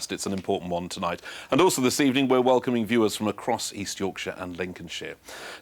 podcast. It's an important one tonight. And also this evening, we're welcoming viewers from across East Yorkshire and Lincolnshire.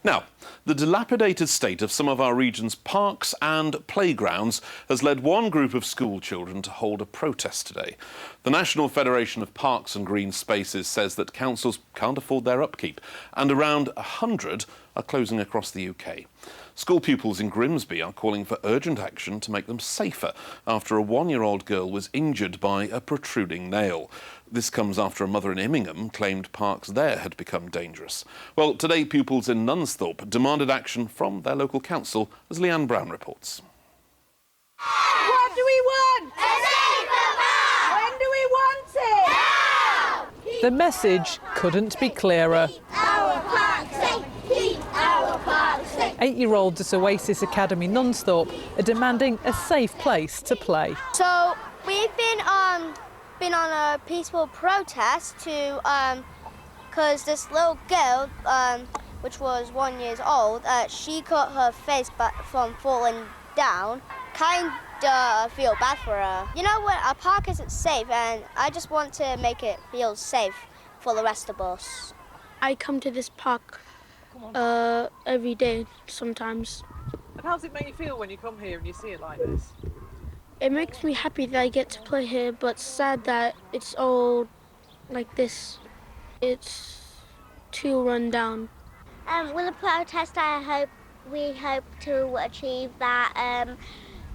Now, the dilapidated state of some of our region's parks and playgrounds has led one group of school children to hold a protest today. The National Federation of Parks and Green Spaces says that councils can't afford their upkeep, and around 100 are closing across the UK. School pupils in Grimsby are calling for urgent action to make them safer after a one-year-old girl was injured by a protruding nail. This comes after a mother in Immingham claimed parks there had become dangerous. Well, today pupils in Nunsthorpe demanded action from their local council, as Leanne Brown reports. What do we want? A safer park! When do we want it? Now! The message couldn't be clearer. Our park safe! Keep our park safe! 8-year-olds at Oasis Academy Nunsthorpe are demanding a safe place to play. So we've been on a peaceful protest to because this little girl, which was 1 year old, she cut her face from falling down. Kinda feel bad for her. You know what? Our park isn't safe, and I just want to make it feel safe for the rest of us. I come to this park every day sometimes. And how does it make you feel when you come here and you see it like this? It makes me happy that I get to play here, but sad that it's all like this. It's too run down. With the protest, we hope to achieve that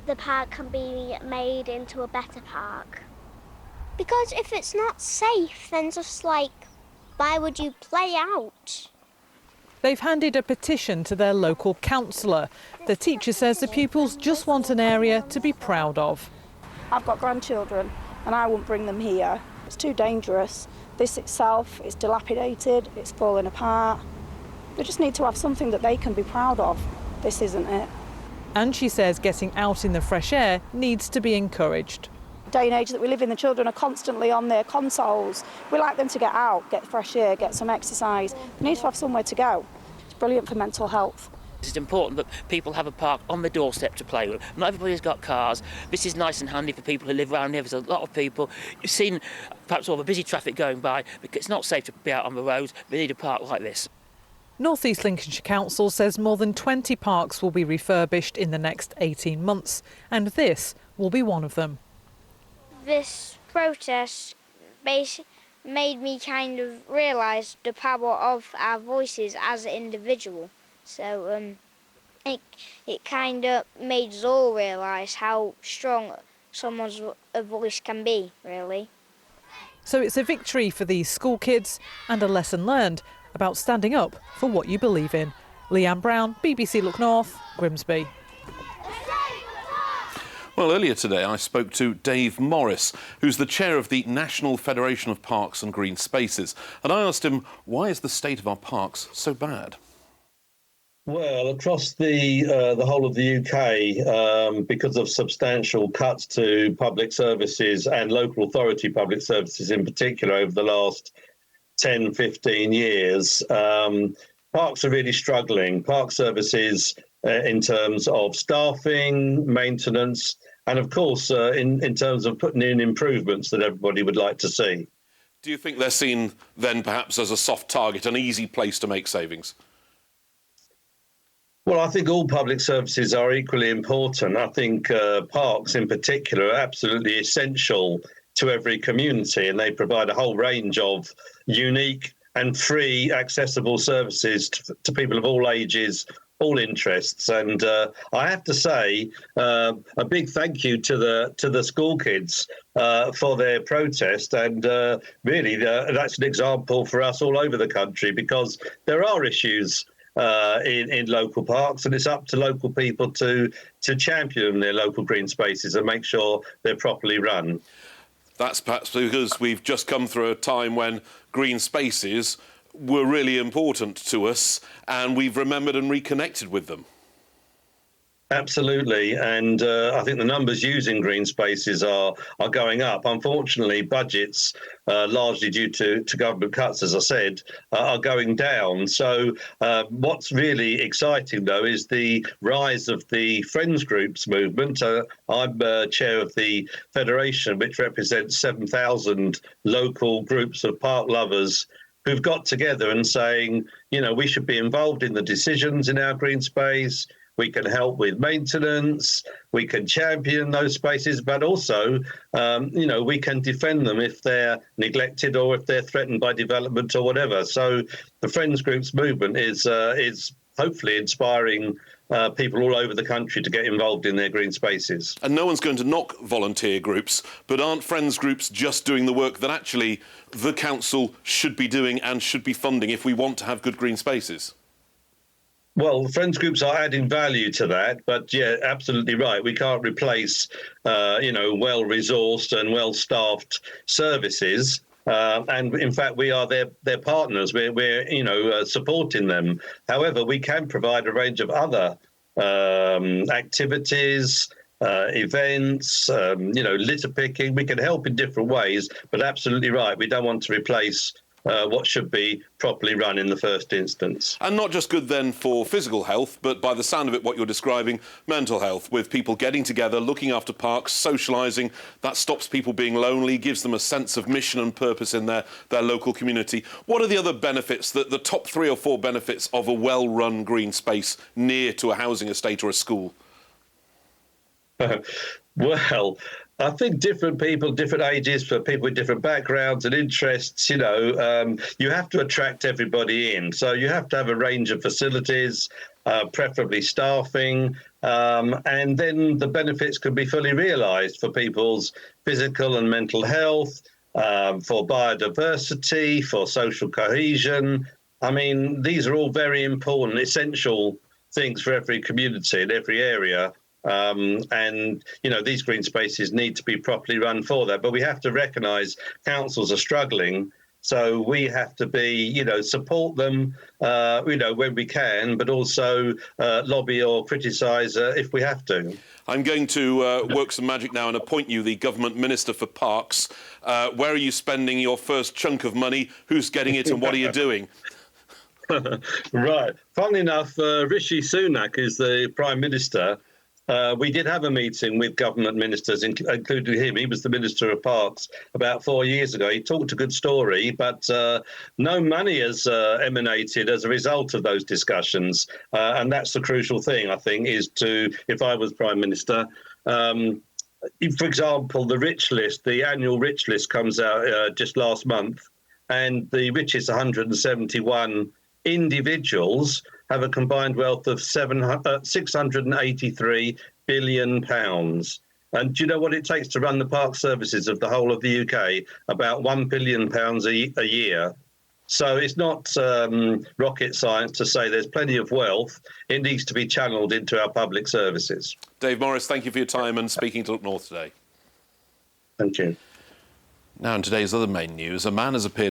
the park can be made into a better park. Because if it's not safe, then just like, why would you play out? They've handed a petition to their local councillor. The teacher says the pupils just want an area to be proud of. I've got grandchildren and I wouldn't bring them here. It's too dangerous. This itself is dilapidated, it's falling apart. They just need to have something that they can be proud of. This isn't it. And she says getting out in the fresh air needs to be encouraged. The day and age that we live in, the children are constantly on their consoles. We like them to get out, get fresh air, get some exercise. They need to have somewhere to go. It's brilliant for mental health. It's important that people have a park on the doorstep to play with. Not everybody's got cars. This is nice and handy for people who live around here. There's a lot of people. You've seen perhaps all the busy traffic going by, because it's not safe to be out on the roads. We need a park like this. North East Lincolnshire Council says more than 20 parks will be refurbished in the next 18 months, and this will be one of them. This protest made me kind of realise the power of our voices as an individual. So it kind of made us all realise how strong someone's voice can be, really. So it's a victory for these school kids and a lesson learned about standing up for what you believe in. Leanne Brown, BBC Look North, Grimsby. Well, earlier today I spoke to Dave Morris, who's the chair of the National Federation of Parks and Green Spaces, and I asked him, why is the state of our parks so bad? Well, across the whole of the UK, because of substantial cuts to public services and local authority public services in particular over the last 10, 15 years, parks are really struggling. Park services in terms of staffing, maintenance, and of course in terms of putting in improvements that everybody would like to see. Do you think they're seen then perhaps as a soft target, an easy place to make savings? Well, I think all public services are equally important. I think parks in particular are absolutely essential to every community, and they provide a whole range of unique and free accessible services to people of all ages, all interests. And I have to say a big thank you to the school kids for their protest, and really that's an example for us all over the country, because there are issues in local parks, and it's up to local people to champion their local green spaces and make sure they're properly run. That's perhaps because we've just come through a time when green spaces were really important to us, and we've remembered and reconnected with them. Absolutely, and I think the numbers using green spaces are going up. Unfortunately, budgets, largely due to government cuts, as I said, are going down. So what's really exciting, though, is the rise of the Friends Groups movement. I'm chair of the federation, which represents 7,000 local groups of park lovers who've got together and saying, you know, we should be involved in the decisions in our green space. We can help with maintenance, we can champion those spaces, but also, you know, we can defend them if they're neglected or if they're threatened by development or whatever. So the Friends Groups movement is hopefully inspiring people all over the country to get involved in their green spaces. And no one's going to knock volunteer groups, but aren't Friends Groups just doing the work that actually the council should be doing and should be funding if we want to have good green spaces? Well, Friends Groups are adding value to that, but yeah, absolutely right. We can't replace, you know, well-resourced and well-staffed services. And in fact, we are their partners. We're you know, supporting them. However, we can provide a range of other activities, events, you know, litter picking. We can help in different ways, but absolutely right. We don't want to replace what should be properly run in the first instance. And not just good then for physical health, but by the sound of it, what you're describing, mental health, with people getting together, looking after parks, socialising. That stops people being lonely, gives them a sense of mission and purpose in their local community. What are the other benefits, the top 3 or 4 benefits of a well-run green space near to a housing estate or a school? Well, I think different people, different ages, for people with different backgrounds and interests, you know, you have to attract everybody in. So you have to have a range of facilities, preferably staffing, and then the benefits can be fully realised for people's physical and mental health, for biodiversity, for social cohesion. I mean, these are all very important, essential things for every community in every area. And, you know, these green spaces need to be properly run for that. But we have to recognise councils are struggling. So we have to be, you know, support them, you know, when we can, but also lobby or criticise if we have to. I'm going to work some magic now and appoint you the Government Minister for Parks. Where are you spending your first chunk of money? Who's getting it and what are you doing? Right. Funnily enough, Rishi Sunak is the Prime Minister. We did have a meeting with government ministers, including him. He was the Minister of Parks about 4 years ago. He talked a good story, but no money has emanated as a result of those discussions. And that's the crucial thing, I think, is to, if I was Prime Minister, for example, the rich list, the annual rich list comes out just last month, and the richest 171 individuals have a combined wealth of £683 billion. And do you know what it takes to run the park services of the whole of the UK? About £1 billion a year. So it's not rocket science to say there's plenty of wealth. It needs to be channelled into our public services. Dave Morris, thank you for your time and speaking to Look North today. Thank you. Now, in today's other main news, a man has appeared